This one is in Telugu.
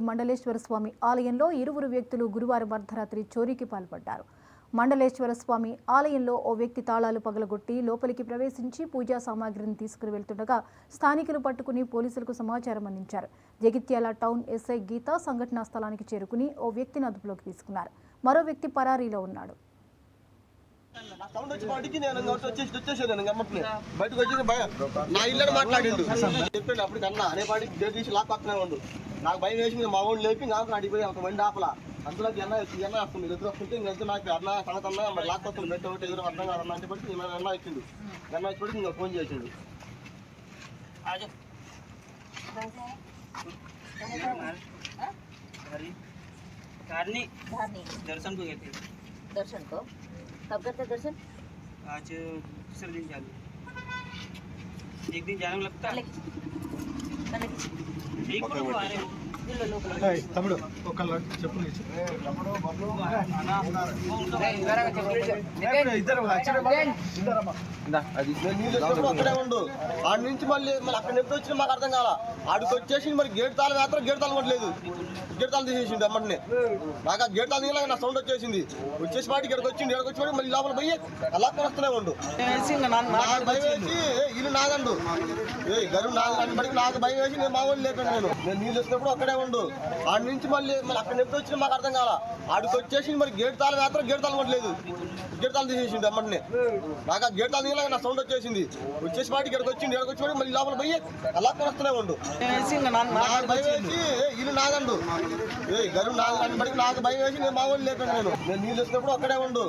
మండలేశ్వర స్వామి ఆలయంలో ఇరువురు వ్యక్తులు గురువారం అర్ధరాత్రి చోరీకి పాల్పడ్డారు. మండలేశ్వర స్వామి ఆలయంలో ఓ వ్యక్తి తాళాలు పగలగొట్టి లోపలికి ప్రవేశించి పూజా సామాగ్రిని తీసుకుని వెళ్తుండగా స్థానికులు పట్టుకుని పోలీసులకు సమాచారం అందించారు. జగిత్యాల టౌన్ ఎస్ఐ గీత సంఘటనా స్థలానికి చేరుకుని ఓ వ్యక్తిని అదుపులోకి తీసుకున్నారు. మరో వ్యక్తి పరారీలో ఉన్నాడు. నాకు భయం వేసింది. మా ఊళ్ళు లేపి నాకు అడిగిపోయి ఒక మంది ఆపల అందులో ఎన్న వస్తుంది ఎదురు వస్తుంటే ఇంకా నాకు అన్న సంగతన్నా మరి లాక్కొస్తుంది బయట ఒకటి ఎదురు అర్థం కాదన్న అంటే పట్టి ఎన్న వచ్చింది. ఎన్న వచ్చి ఇంకా ఫోన్ చేసిండు. दर्शन को गए थे। दर्शन को कब करते दर्शन? आज दूसरे दिन जाने, एक दिन जाने में लगता है। ठीक है वो आ रहे हो తమ్ముడు ఒకళ్ళు చెప్పు అక్కడే ఉండు. ఆడి నుంచి మళ్ళీ అక్కడ ఎప్పుడు వచ్చినా మాకు అర్థం కాల. ఆడికి వచ్చేసి మరి గేట్ తాళం మాత్రం గేట్ తాళం కొట్టలేదు. గేట్ తాళం తీసేసిండు అమ్మని. నాకు ఆ గేట్ తాళం తీయలేక నా సౌండ్ వచ్చేసింది. వచ్చేసి వాటికి ఇక్కడికి వచ్చింది. ఇక్కడికి వచ్చి మళ్ళీ లోపల పోయి అలా వస్తూనే ఉండు. నాకు భయం వేసి ఇల్లు నాగండు గరువు నాగండి బడికి నాకు భయం వేసి నేను మా వాళ్ళు లేపాను. నేను నీళ్ళు వచ్చినప్పుడు అక్కడే ఉండు. ఆడి నుంచి మళ్ళీ అక్కడ ఎప్పుడు వచ్చినా మాకు అర్థం కాల. ఆడికి వచ్చేసి మరి గేట్ తాళం మాత్రం గేట్ తాళం కొట్టలేదు. గేట్ తాళం తీసేసిండు అమ్మని. నాకు ఆ గేట్ తాళం తీయలేక నా సౌండ్ వచ్చేసింది. వచ్చేసి వాటికి ఇక్కడికి వచ్చింది. ఇక్కడికి వచ్చి మళ్ళీ లోపల పోయి అలా వస్తూనే ఉండు. నాకు భయం వేసి ఇల్లు నాగండు గరువు నాగండి బడికి నాకు భయం వేసి నేను మా వాళ్ళు లేపాను. నేను నీళ్ళు వచ్చినప్పుడు అక్కడే ఉండు.